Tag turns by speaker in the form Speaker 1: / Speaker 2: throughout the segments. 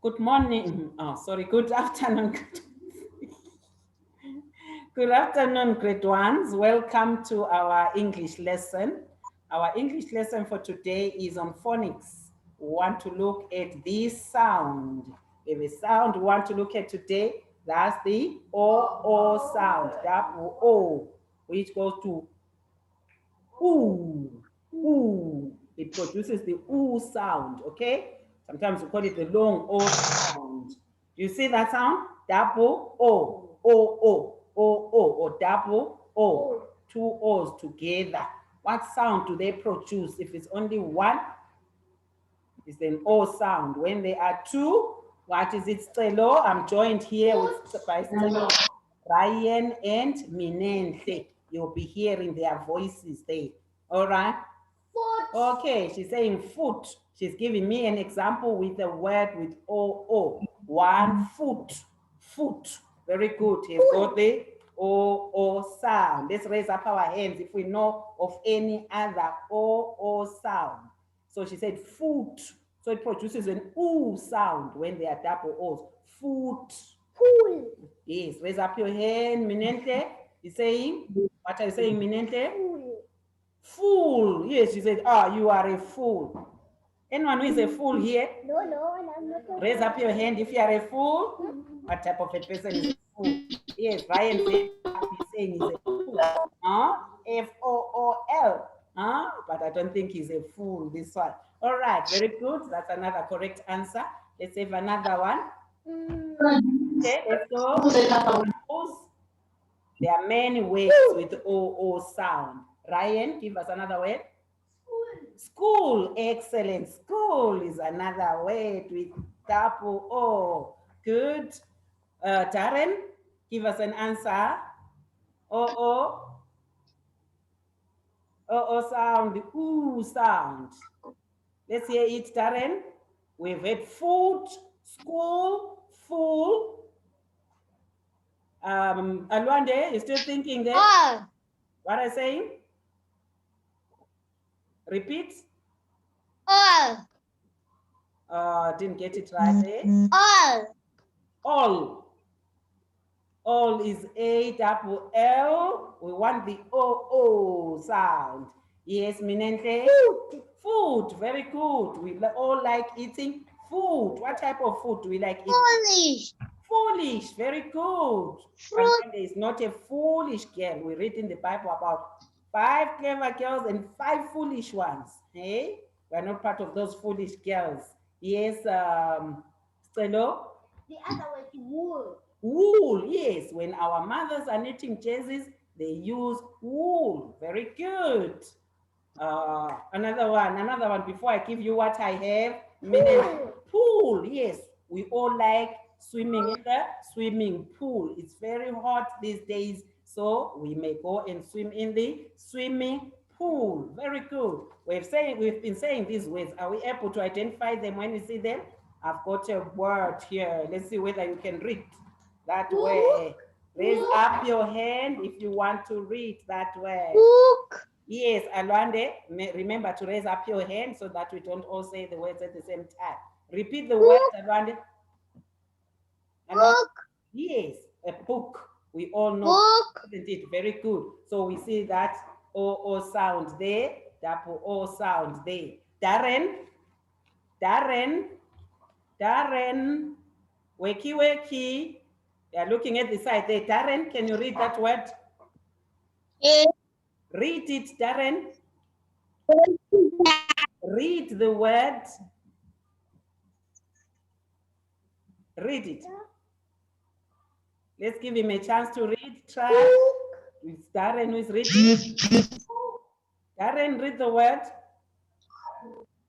Speaker 1: Good morning. Oh, sorry. Good afternoon. Good afternoon, grade ones. Welcome to our English lesson. Our English lesson for today is on phonics. We want to look at this sound. If a sound we want to look at today, that's the O sound. Double O, which goes to ooh, ooh. It produces the ooh sound, okay? Sometimes we call it the long O sound. Do you see that sound? Double O, or double O. Two O's together. What sound do they produce? If it's only one, it's an O sound. When there are two, what is it, Stelo? I'm joined here by Stelo, Ryan, and Minenhle. You'll be hearing their voices there. All right? Foot. Okay, she's saying foot. She's giving me an example with a word with O. 1 foot. Foot. Very good. He's got the O sound. Let's raise up our hands if we know of any other O sound. So she said foot. So it produces an oo sound when they are double O's. Foot. Pool. Yes, raise up your hand, Minente. You're saying, what are you saying, Minente? Fool. Yes, she said, you are a fool. Anyone who is a fool here? No, I'm not. Raise up your hand if you are a fool. What type of a person is a fool? Yes, Ryan said, he's saying he's a fool. Fool. But I don't think he's a fool, this one. All right, very good. That's another correct answer. Let's have another one. Okay, let's go. There are many words with O sound. Ryan, give us another word. School. Excellent. School is another word with double O. Good. Darren, give us an answer. O sound, the oo sound. Let's hear it, Darren. We've had food, school, fool. Alwande, you still thinking there? What are you saying? Repeat.
Speaker 2: All.
Speaker 1: Didn't get it right there. All. All is A-double-L. We want the O sound. Yes, Minente? Food. Very good. We all like eating food. What type of food do we like eating?
Speaker 2: Foolish.
Speaker 1: Foolish. Very good. Fruit. There is not a foolish girl. We read in the Bible about 5 clever girls and 5 foolish ones. Hey? We're not part of those foolish girls. Yes, Stelo?
Speaker 2: The other way to wool.
Speaker 1: Wool, yes. When our mothers are knitting jerseys, they use wool. Very good. Another one. Before I give you what I have. Pool, yes. We all like swimming in the swimming pool. It's very hot these days, so we may go and swim in the swimming pool. Very good. We've been saying these words. Are we able to identify them when we see them? I've got a word here. Let's see whether you can read that way. Raise up your hand if you want to read that way.
Speaker 2: Book.
Speaker 1: Yes, Alwande, remember to raise up your hand so that we don't all say the words at the same time. Repeat the words, Alwande.
Speaker 2: Book.
Speaker 1: Yes, a book. We all know,
Speaker 2: book.
Speaker 1: Isn't it? Very good. So we see that O sound there, double O sound there. Darren, wakey. They are looking at the side there. Darren, can you read that word?
Speaker 2: Yes.
Speaker 1: Read it, Darren. Read the word. Read it. Let's give him a chance to read. Try. It's Darren who is reading. Darren, read the word.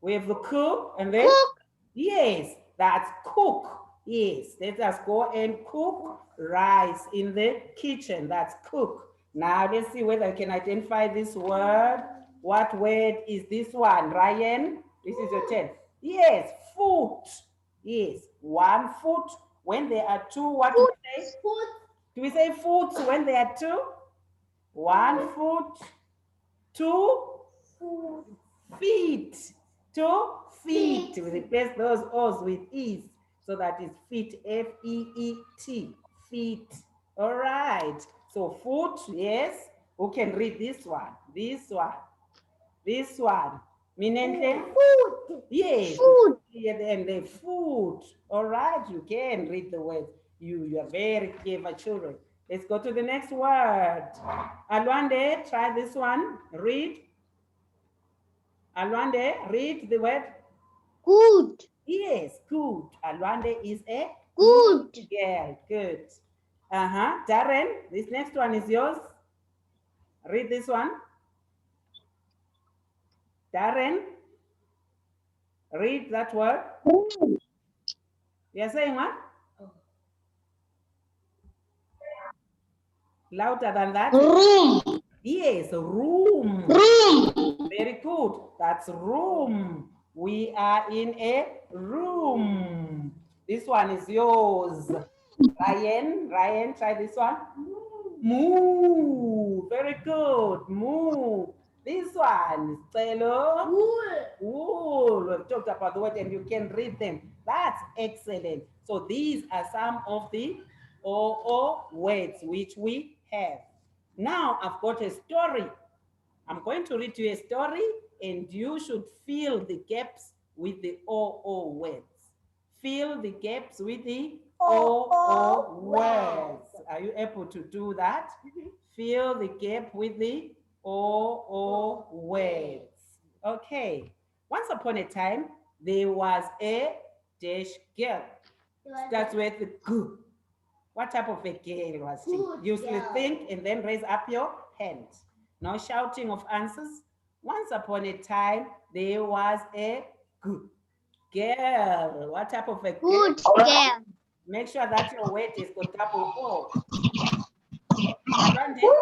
Speaker 1: We have the cook and then?
Speaker 2: Cook.
Speaker 1: Yes, that's cook. Yes, let us go and cook rice in the kitchen. That's cook. Now let's see whether I can identify this word. What word is this one? Ryan, this is your turn. Yes, foot. Yes, 1 foot. When there are 2, what do we say?
Speaker 2: Foot.
Speaker 1: Do we say foot when there are 2? 1 foot. 2 feet. 2 feet. We replace those O's with E's. So that is feet, F-E-E-T, feet. All right. So foot, yes. Who can read this one? This one. This one. Minente?
Speaker 2: Food.
Speaker 1: Yes.
Speaker 2: Food.
Speaker 1: And the food. All right. You can read the words. You are very clever children. Let's go to the next word. Alwande, try this one. Read. Alwande, read the word.
Speaker 2: Good.
Speaker 1: Yes, good. Alwande is a
Speaker 2: Good.
Speaker 1: girl. Good. Darren, this next one is yours. Read this one. Darren, read that word. You're saying what? Louder than that.
Speaker 2: Room.
Speaker 1: Yes, room.
Speaker 2: Room.
Speaker 1: Very good. That's room. We are in a room. This one is yours. Ryan, try this one. Move. Very good. Move. This one, Stelo. Wool. We've talked about the word and you can read them. That's excellent. So these are some of the OO words which we have. Now I've got a story. I'm going to read you a story and you should fill the gaps with the OO words. Fill the gaps with the OO words. Are you able to do that? Fill the gap with the OO words. Okay. Once upon a time, there was a dash girl. Starts with the G. What type of a girl was she? Usually think and then raise up your hand. No shouting of answers. Once upon a time, there was a good girl. What type of a girl?
Speaker 2: Good girl.
Speaker 1: Make sure that your weight is got double O.
Speaker 2: Good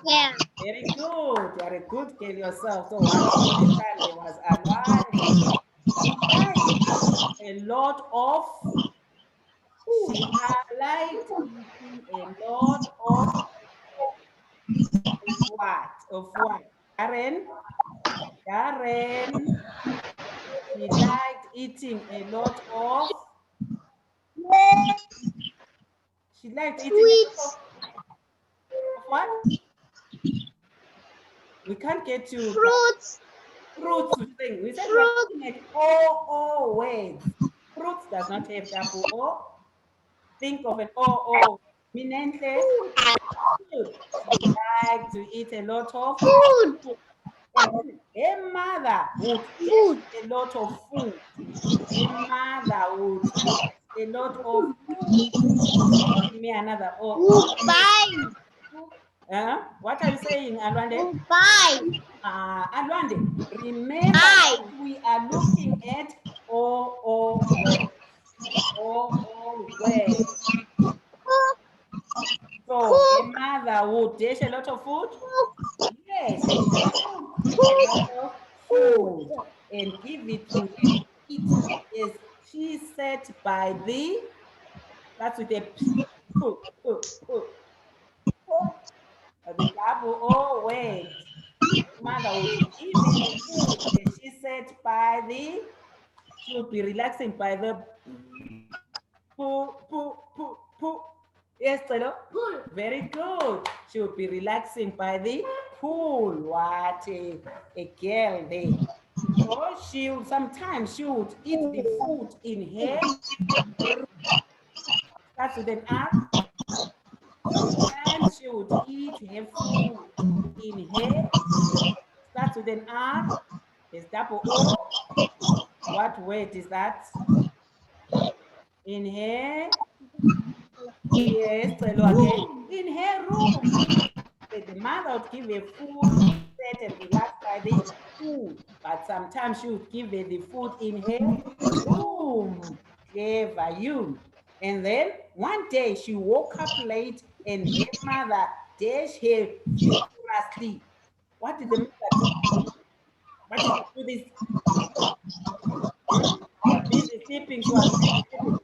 Speaker 2: girl.
Speaker 1: Very good. You are a good girl yourself. So once upon a time, there was Alwande. A lot of she liked eating a lot of what? Of what? Karen? She liked eating a lot of. She liked eating
Speaker 2: Sweets.
Speaker 1: a lot of what? We can't get you.
Speaker 2: Fruits.
Speaker 1: Fruits thing. We said we're looking at O words. Fruits does not have double O. Think of an O. Minente. Food. She liked to eat a lot of
Speaker 2: Food.
Speaker 1: And her mother would eat a lot of food. Her mother would eat a lot of food. Give me another
Speaker 2: Goodbye.
Speaker 1: What are you saying, Alwande?
Speaker 2: Goodbye.
Speaker 1: Alwande, remember that we are looking at O words. O words. So her mother would dish a lot of food. Yes, she cooked a lot of food and give it to her to eat. Yes, she sat by the, that's with a the double O word. Mother would give her the food and she sat by the, she would be relaxing by the poo. Yes, Telo? Very good. She would be relaxing by the pool. What a girl there. So sometimes she would eat the food in her room. Starts with an R. Sometimes she would eat her food in her. Starts with an R. There's double O. What word is that? In her. Yes, Telo again. In her room. The mother would give her food, set and relax by the food. But sometimes she would give her the food in her room. Clever you. And then one day she woke up late and her mother dashed her vigorously. What did the mother do? What did she do this? She was busy sleeping. She was busy sleeping.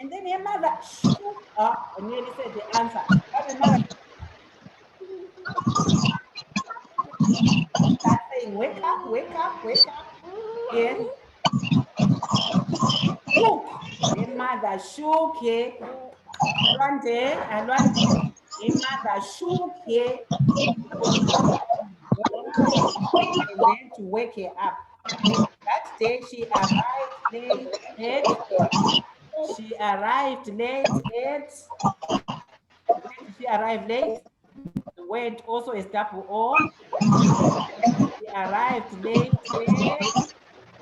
Speaker 1: And then her mother shook up and nearly said the answer. What the mother start saying, wake up. Yes. Look, mother shook her. Alwande, her mother shook her. And then to wake her up. That day she arrived late at, she arrived late at, where did she arrive late? The word also is double O. She arrived late at,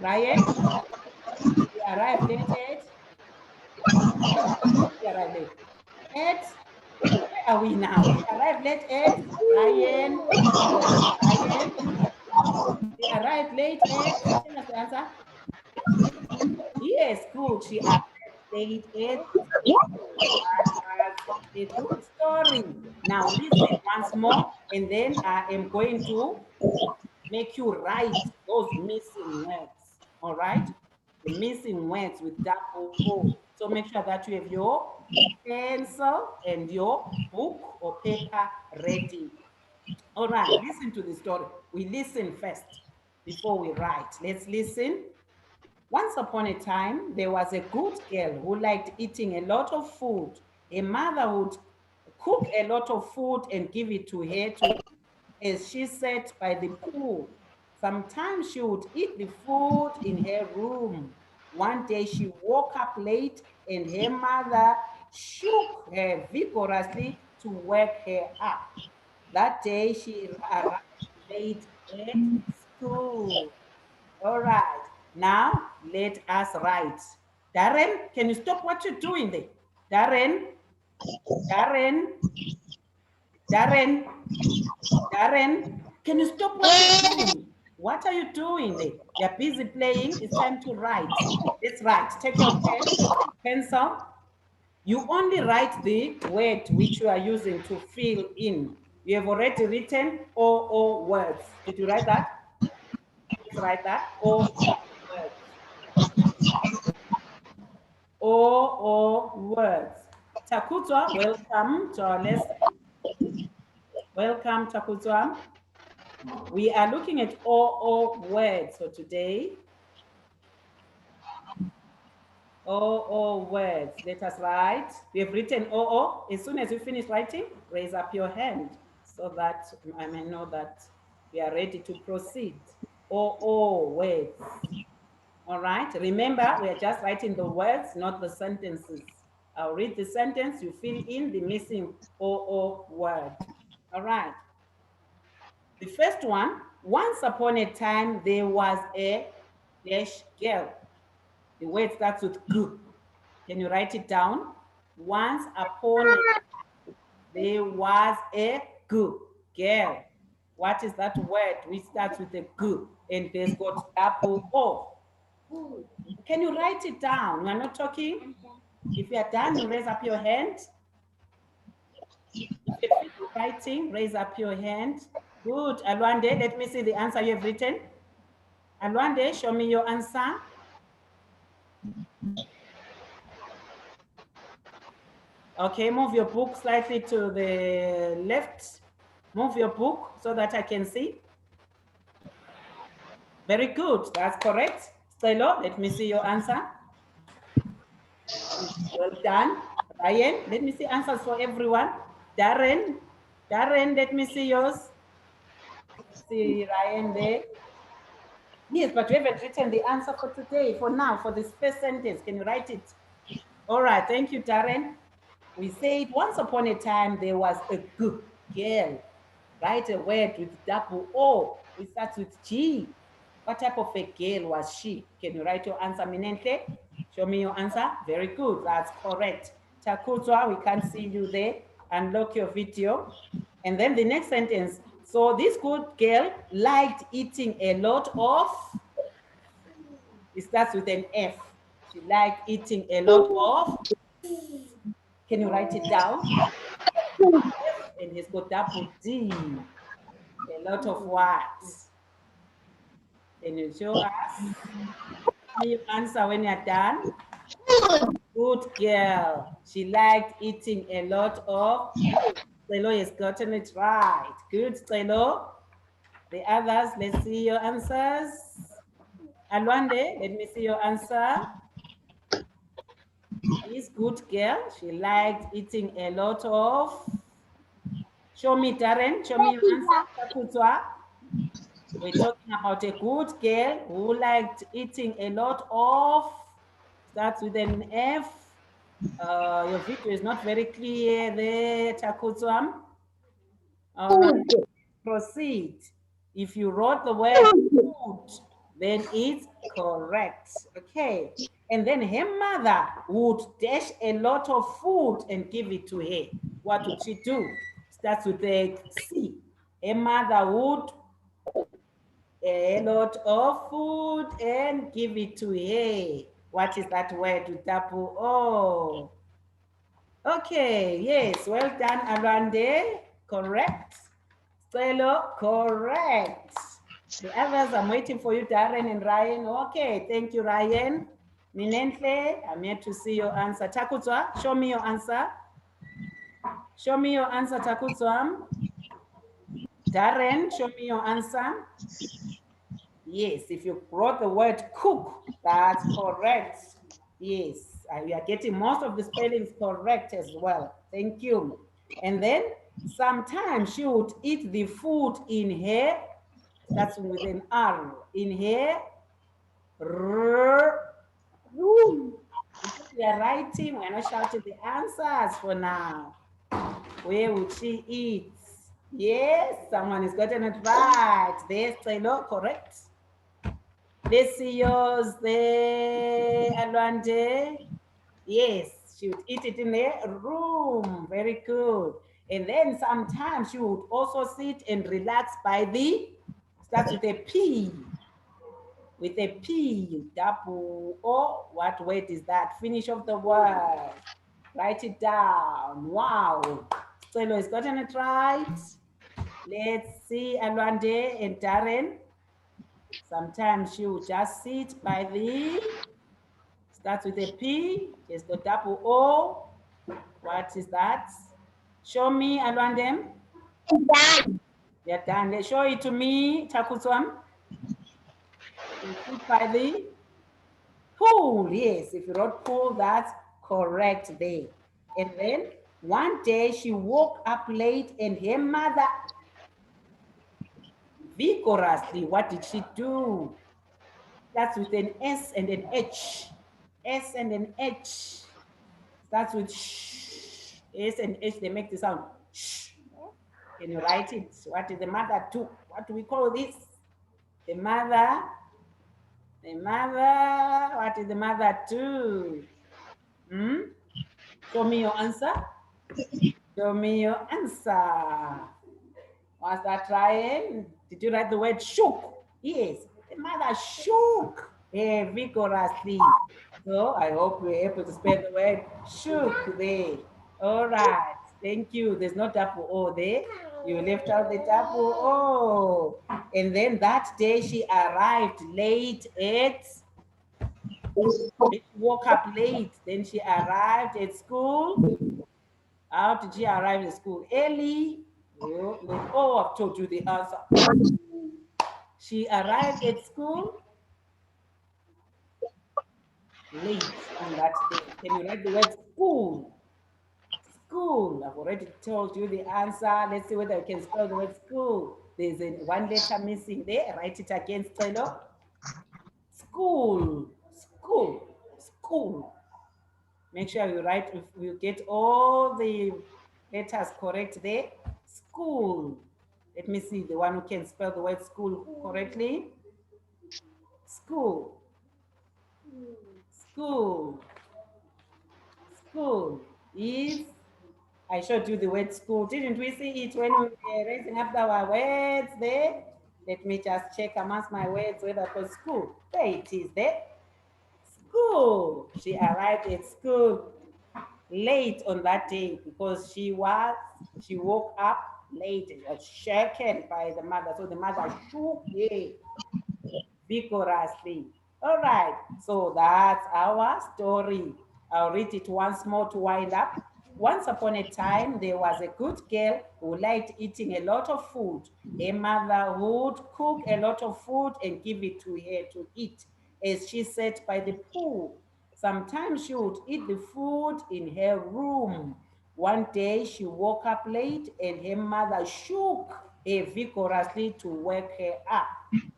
Speaker 1: Ryan, she arrived late at, she arrived late at, where are we now? She arrived late at, Ryan, she arrived late at, tell us the answer. Yes, good. She arrived late at, a good story. Now listen once more, and then I am going to make you write those missing words. All right? The missing words with double O. So make sure that you have your pencil and your book or paper ready. All right, listen to the story. We listen first before we write. Let's listen. Once upon a time, there was a good girl who liked eating a lot of food. A mother would cook a lot of food and give it to her to eat as she sat by the pool. Sometimes she would eat the food in her room. One day she woke up late and her mother shook her vigorously to wake her up. That day she arrived late at school. All right. Now let us write. Darren, can you stop what you're doing there? Darren, Darren, Darren, Darren, can you stop what you're doing? What are you doing there? You're busy playing. It's time to write. Let's write. Take your pen, pencil. You only write the word which you are using to fill in. You have already written O words. Did you write that? Let's write that. O words. O words. Takutwa, welcome to our lesson. Welcome, Takutwa. We are looking at O words for today. O words. Let us write. We have written O. As soon as you finish writing, raise up your hand so that I may know that we are ready to proceed. O words. All right. Remember, we are just writing the words, not the sentences. I'll read the sentence, you fill in the missing O word. All right. The first one, once upon a time, there was a dash girl. The word starts with G. Can you write it down? Once upon a, there was a G, girl. What is that word which starts with a G and there's got double O? Can you write it down? We're not talking. If you are done, you raise up your hand. If you're writing, raise up your hand. Good. Alwande, let me see the answer you have written. Alwande, show me your answer. Okay, move your book slightly to the left. Move your book so that I can see. Very good. That's correct. Stelo, let me see your answer. Well done. Ryan, let me see answers for everyone. Darren, let me see yours. See Ryan there. Yes, but you haven't written the answer for today, for now, for this first sentence. Can you write it? All right, thank you, Darren. We said once upon a time there was a good girl. Write a word with double O. It starts with G. What type of a girl was she? Can you write your answer, Minenhle? Show me your answer. Very good. That's correct. Takutwa, we can't see you there. Unlock your video. And then the next sentence. So this good girl liked eating a lot of, it starts with an F. She liked eating a lot of, can you write it down? F, and it's got double D. A lot of what? Can you show us? Can you answer when you're done? Good girl. She liked eating a lot of. Stelo has gotten it right. Good, Stelo. The others, let's see your answers. Alwande, let me see your answer. This good girl, she liked eating a lot of. Show me, Darren. Show me your answer. Takutswa. We're talking about a good girl who liked eating a lot of. Starts with an F. Your video is not very clear there, Takutswa. All right, proceed. If you wrote the word food, then it's correct. Okay. And then her mother would dash a lot of food and give it to her. What would she do? Starts with the C. Her mother would a lot of food and give it to her. What is that word to tapu? Oh. Okay, yes, well done, Alwande. Correct. Stelo, correct. The others, I'm waiting for you, Darren and Ryan. Okay, thank you, Ryan. Minentle, I'm here to see your answer. Takutswa, show me your answer. Show me your answer, Takutswa. Darren, show me your answer. Yes, if you wrote the word cook, that's correct. Yes, we are getting most of the spellings correct as well. Thank you. And then sometimes she would eat the food in her, that's with an R, in her room. Because we are writing, we're not shouting the answers for now. Where would she eat? Yes, someone has gotten it right. There's Taylor, correct. Let's see yours there, Alwande. Yes, she would eat it in her room. Very good. And then sometimes she would also sit and relax by the, starts with a P. With a P, dapu. Oh, what word is that? Finish of the word. Write it down. Wow. Stelo has gotten it right. Let's see Alwande and Darren. Sometimes she will just sit by the, starts with a P, there's the double O. What is that? Show me, Alwandem.
Speaker 2: Done.
Speaker 1: They're done. They show it to me, Takuswam. You sit by the pool. Yes, if you wrote pool, that's correct there. And then one day she woke up late and her mother vigorously, what did she do? That's with an S and an H. S and an H. Starts with sh. S and H, they make the sound sh. Can you write it? What is the mother do? What do we call this? The mother. What is the mother do? Hmm? Show me your answer. Show me your answer. Was that trying? Did you write the word shook? Yes. The mother shook vigorously. So I hope we're able to spell the word shook there. All right. Thank you. There's no double O there. You left out the double O. And then that day she arrived late at, she woke up late. Then she arrived at school. How did she arrive at school? Early. Oh, I've told you the answer. She arrived at school late on that day. Can you write the word school? School. I've already told you the answer. Let's see whether I can spell the word school. There's one letter missing there. Write it again, Stelo. School. School. School. Make sure you write, if you get all the letters correct there. School. Let me see the one who can spell the word school correctly. School. School. School is, I showed you the word school. Didn't we see it when we were raising up our words there? Let me just check amongst my words whether it was school. There it is there. School. She arrived at school late on that day because she woke up late and was shaken by the mother. So the mother shook her vigorously. All right, so that's our story. I'll read it once more to wind up. Once upon a time, there was a good girl who liked eating a lot of food. A mother would cook a lot of food and give it to her to eat as she sat by the pool. Sometimes she would eat the food in her room. One day she woke up late and her mother shook her vigorously to wake her up.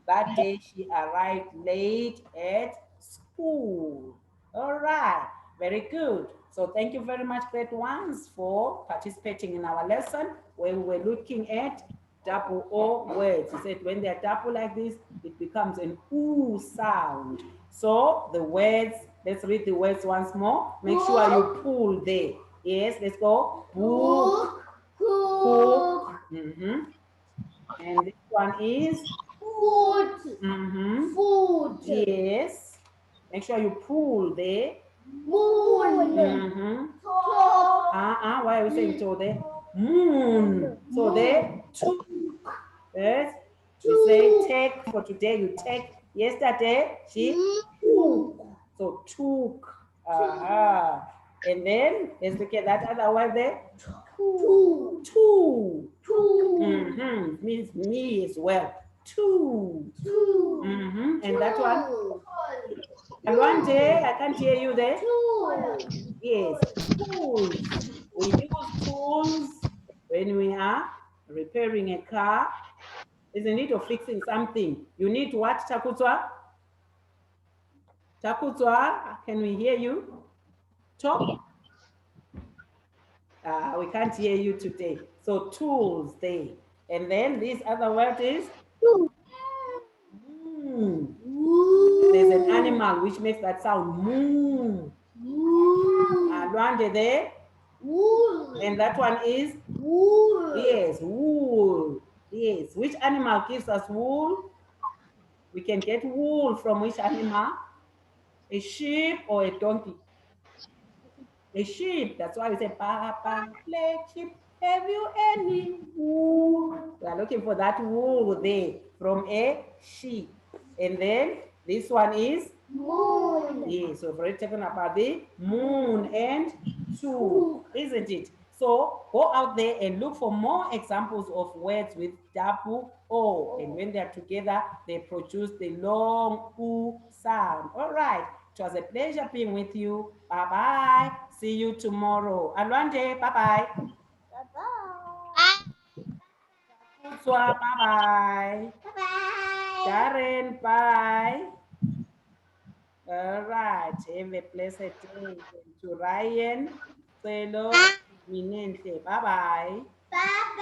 Speaker 1: That day she arrived late at school. All right, very good. So thank you very much, grade ones, for participating in our lesson where we were looking at double O words. He said when they're double like this, it becomes an oo sound. So the words, let's read the words once more. Make sure you pull there. Yes, let's go. Book, cook. And this one is
Speaker 2: Food. Food.
Speaker 1: yes. Make sure you pull there.
Speaker 2: Moon. Top.
Speaker 1: Why are we saying to there? Moon. So there, took. Yes. We say take for today. You take. Yesterday she took. So took. And then let's look at that other word there.
Speaker 2: Two.
Speaker 1: Two.
Speaker 2: Two.
Speaker 1: Means me as well. Two.
Speaker 2: Two.
Speaker 1: And that one. And one day I can't hear you there. Yes, tools. We use tools when we are repairing a car. Isn't it, or fixing something? You need what, Takutswa? Takutswa, can we hear you? Talk. We can't hear you today. So tools there. And then this other word is moon. There's an animal which makes that sound moon. Luande there.
Speaker 2: Wool.
Speaker 1: And that one is
Speaker 2: Wool.
Speaker 1: yes, wool. Yes. Which animal gives us wool? We can get wool from which animal? A sheep or a donkey? A sheep. That's why we say, Papa, black sheep, have you any wool? We are looking for that wool there from a sheep. And then this one is
Speaker 2: Moon.
Speaker 1: yes. So we've already talking about the moon and two, isn't it? So go out there and look for more examples of words with double O. And when they're together, they produce the long oo sound. All right. It was a pleasure being with you. Bye-bye. See you tomorrow. Alwande, bye-bye.
Speaker 2: Bye-bye.
Speaker 1: Kutswa, bye-bye.
Speaker 2: Bye-bye.
Speaker 1: Darren, bye. All right. Have a blessed day. And to Ryan, Selo, Minente. Bye-bye.
Speaker 2: Bye-bye.